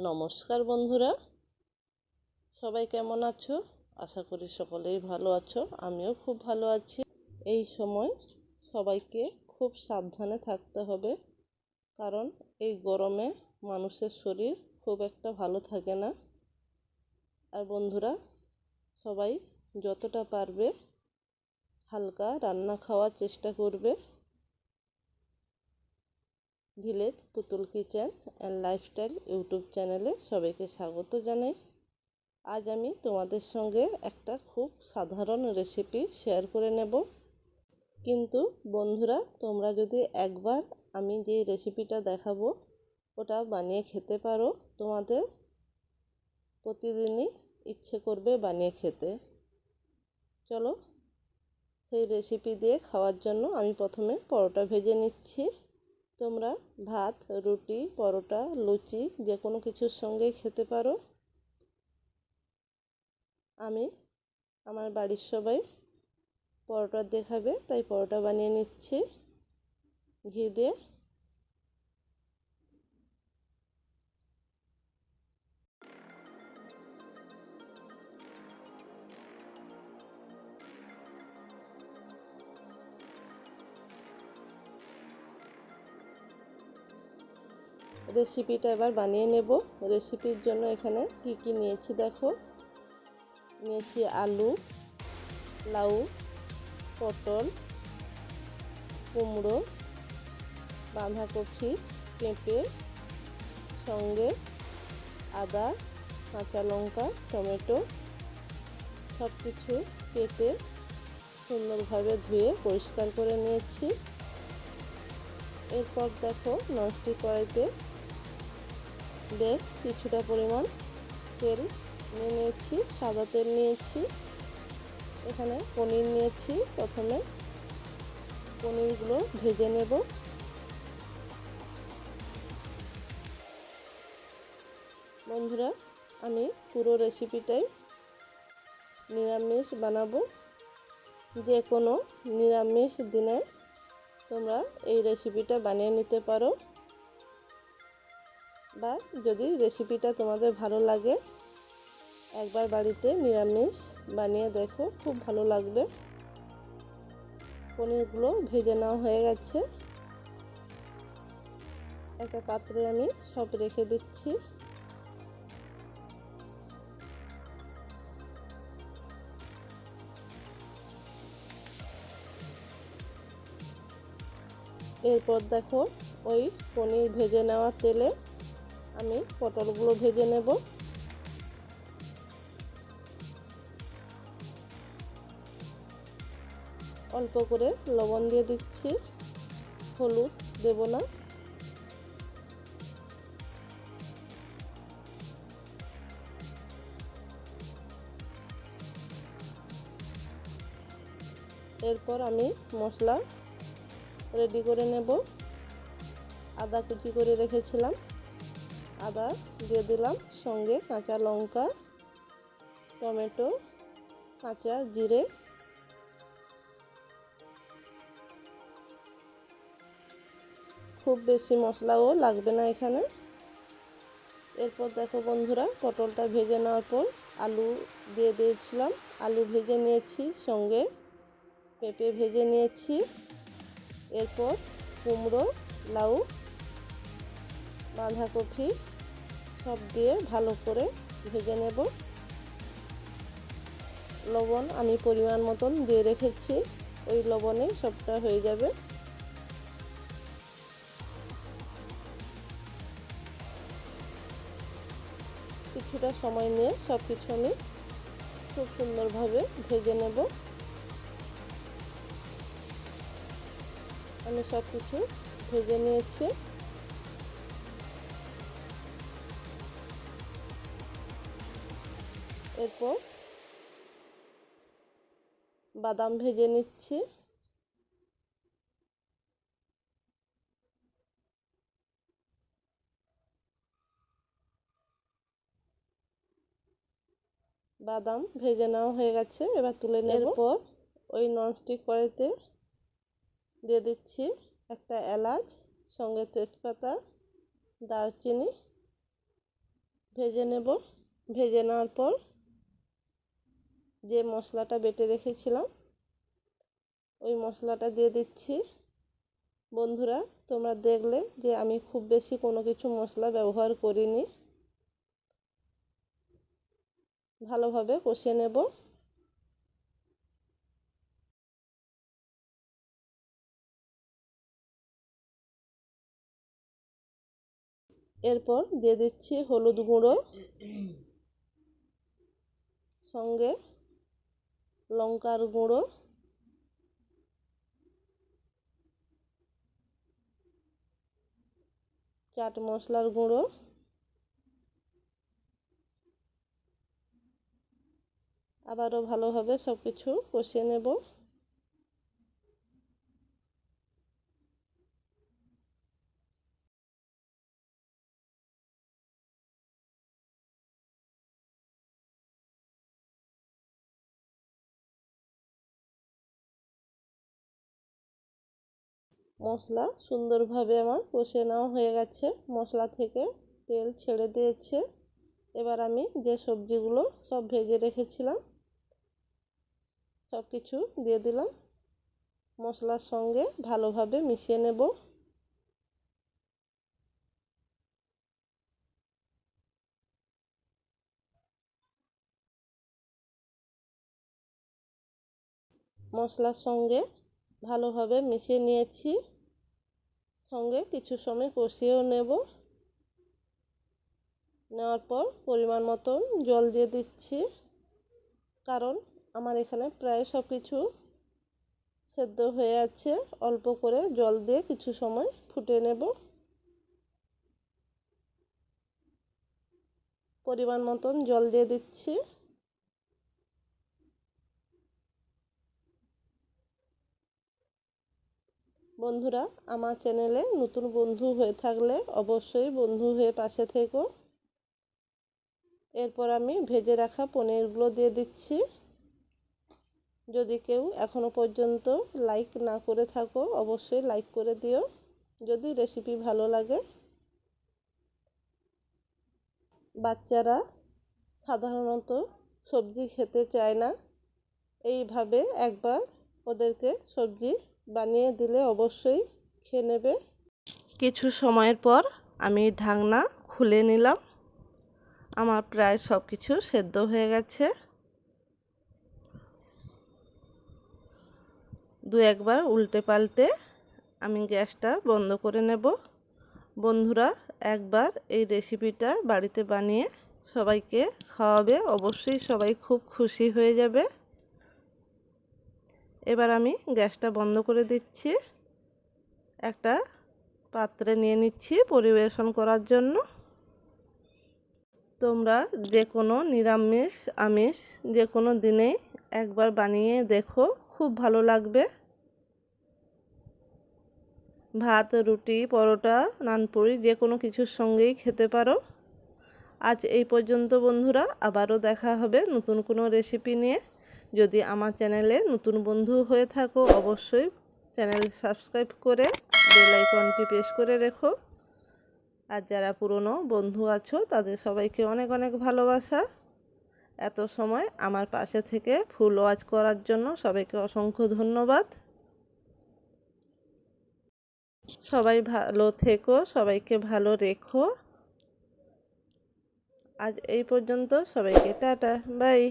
নমস্কার বন্ধুরা, সবাই কেমন আছো? আশা করি সকলেই ভালো আছো। আমিও খুব ভালো আছি। এই সময় সবাইকে খুব সাবধানে থাকতে হবে, কারণ এই গরমে মানুষের শরীর খুব একটা ভালো থাকে না। আর বন্ধুরা, সবাই যতটা পারবে হালকা রান্না খাওয়ার চেষ্টা করবে। ভিলেজ পুতুল কিচেন অ্যান্ড লাইফস্টাইল ইউটিউব চ্যানেলে সবাইকে স্বাগত জানাই। আজ আমি তোমাদের সঙ্গে একটা খুব সাধারণ রেসিপি শেয়ার করে নেব। কিন্তু বন্ধুরা, তোমরা যদি একবার আমি যে রেসিপিটা দেখাবো ওটা বানিয়ে খেতে পারো, তোমাদের প্রতিদিনই ইচ্ছে করবে বানিয়ে খেতে। চলো, সেই রেসিপি দিয়ে খাওয়ার জন্য আমি প্রথমে পরোটা ভেজে নিচ্ছি। তোমরা ভাত, রুটি, পরোটা, লুচি যে কোনো কিছুর সঙ্গেই খেতে পারো। আমি আমার বাড়ির সবাই পরোটা দিয়ে খাবে, তাই পরোটা বানিয়ে নিচ্ছি ঘি দিয়ে। রেসিপিটা এবার বানিয়ে নেব। রেসিপির জন্য এখানে কি কি নিয়েছি দেখো। নিয়েছি আলু, লাউ, পটল, কুমড়ো, বাঁধাকপি, পেঁপে, সঙ্গে আদা, কাঁচা লঙ্কা, টমেটো সব কিছু কেটে সুন্দরভাবে ধুয়ে পরিষ্কার করে নিয়েছি। এরপর দেখো, ননস্টিক কড়াইতে বেশ কিছুটা পরিমাণ তেল নিয়ে নিয়েছি, সাদা তেল নিয়েছি। এখানে পনির নিয়েছি। প্রথমে পনিরগুলো ভেজে নেব। বন্ধুরা, আমি পুরো রেসিপিটাই নিরামিষ বানাবো। যে কোনো নিরামিষ দিনে তোমরা এই রেসিপিটা বানিয়ে নিতে পারো, বা যদি রেসিপিটা তোমাদের ভালো লাগে একবার বাড়িতে নিরামিষ বানিয়ে দেখো, খুব ভালো লাগবে। পনিরগুলো ভেজে নেওয়া হয়ে গেছে। একটা পাত্রে আমি সব রেখে দিচ্ছি। এরপর দেখো, ওই পনির ভেজে নেওয়া তেলে আমি পটলগুলো ভেজে নেব। অল্প করে লবণ দিয়ে দিচ্ছি, হলুদ দেব না। এরপর আমি মশলা রেডি করে নেব। আদা কুচি করে রেখেছিলাম, আদা দিয়ে দিলাম, সঙ্গে কাঁচা লঙ্কা, টমেটো, কাঁচা জিরে। খুব বেশি মশলাও লাগবে না এখানে। এরপর দেখো বন্ধুরা, পটলটা ভেজে নেওয়ার পর আলু দিয়ে দিয়েছিলাম, আলু ভেজে নিয়েছি, সঙ্গে পেঁপে ভেজে নিয়েছি। এরপর কুমড়ো, লাউ, বাঁধাকপি সব দিয়ে ভালো করে ভেজে নেব। লবণ আমি পরিমাণ মতন দিয়ে রেখেছি, ওই লবণে সবটা হয়ে যাবে। কিছুটা সময় নিয়ে সব কিছু আমি খুব সুন্দরভাবে ভেজে নেব। আমি সব কিছু ভেজে নিয়েছি। এরপর বাদাম ভেজে নিচ্ছি। বাদাম ভেজে নেওয়া হয়ে গেছে, এবার তুলে নেব। এরপর ওই ননস্টিক কড়াইতে দিয়ে দিচ্ছি একটা এলাচ, সঙ্গে তেজপাতা, দারচিনি, ভেজে নেব। ভেজে নেওয়ার পর যে মশলাটা বেটে রেখেছিলাম ওই মশলাটা দিয়ে দিচ্ছি। বন্ধুরা, তোমরা দেখলে যে আমি খুব বেশি কোনো কিছু মশলা ব্যবহার করিনি। ভালোভাবে কষিয়ে নেব। এরপর দিয়ে দিচ্ছি হলুদ গুঁড়ো, সঙ্গে লঙ্কার গুঁড়ো, চাট মশলার গুঁড়ো, আবারও ভালোভাবে সব কিছু কষিয়ে নেব। মশলা সুন্দরভাবে আমার কষে নেওয়া হয়ে গেছে, মশলা থেকে তেল ছেড়ে দিয়েছে। এবার আমি যে সবজিগুলো সব ভেজে রেখেছিলাম সব কিছু দিয়ে দিলাম। মশলার সঙ্গে ভালোভাবে মিশিয়ে নেব। মশলার সঙ্গে ভালোভাবে মিশিয়ে নিয়েছি, সঙ্গে কিছু সময় কষিয়েও নেব। নেওয়ার পর পরিমাণ মতন জল দিয়ে দিচ্ছি, কারণ আমার এখানে প্রায় সব কিছু সেদ্ধ হয়ে আছে। অল্প করে জল দিয়ে কিছু সময় ফুটে নেব। পরিমাণ মতন জল দিয়ে দিচ্ছি। বন্ধুরা, আমার চ্যানেলে নতুন বন্ধু হয়ে থাকলে অবশ্যই বন্ধু হয়ে পাশে থেকো। এরপর আমি ভেজে রাখা পনিরগুলো দিয়ে দিচ্ছি। যদি কেউ এখনো পর্যন্ত লাইক না করে থাকো অবশ্যই লাইক করে দিও যদি রেসিপি ভালো লাগে। বাচ্চারা সাধারণত সবজি খেতে চায় না, এইভাবে একবার ওদেরকে সবজি বানিয়ে দিলে অবশ্যই খেয়ে নেবে। কিছু সময়ের পর আমি ঢাকনা খুলে নিলাম। আমার প্রায় সব কিছু সেদ্ধ হয়ে গেছে। দু একবার উল্টে পাল্টে আমি গ্যাসটা বন্ধ করে নেব। বন্ধুরা, একবার এই রেসিপিটা বাড়িতে বানিয়ে সবাইকে খাওয়াবে, অবশ্যই সবাই খুব খুশি হয়ে যাবে। এবার আমি গ্যাসটা বন্ধ করে দিচ্ছি। একটা পাত্রে নিয়ে নিচ্ছি পরিবেশন করার জন্য। তোমরা যে কোনো নিরামিষ আমিষ যে কোনো দিনেই একবার বানিয়ে দেখো, খুব ভালো লাগবে। ভাত, রুটি, পরোটা, নানপুরি যে কোনো কিছুর সঙ্গেই খেতে পারো। আজ এই পর্যন্ত বন্ধুরা, আবারও দেখা হবে নতুন কোনো রেসিপি নিয়ে। যদি আমার চ্যানেলে নতুন বন্ধু হয়ে থাকো অবশ্যই চ্যানেল সাবস্ক্রাইব করে বেল আইকনটি প্রেস করে রেখো। আর যারা পুরনো বন্ধু আছো তাদের সবাইকে অনেক অনেক ভালোবাসা। এত সময় আমার পাশে থেকে ফুল ওয়াচ করার জন্য সবাইকে অসংখ্য ধন্যবাদ। সবাই ভালো থেকো, সবাইকে ভালো রেখো। আজ এই পর্যন্ত, সবাইকে টাটা বাই।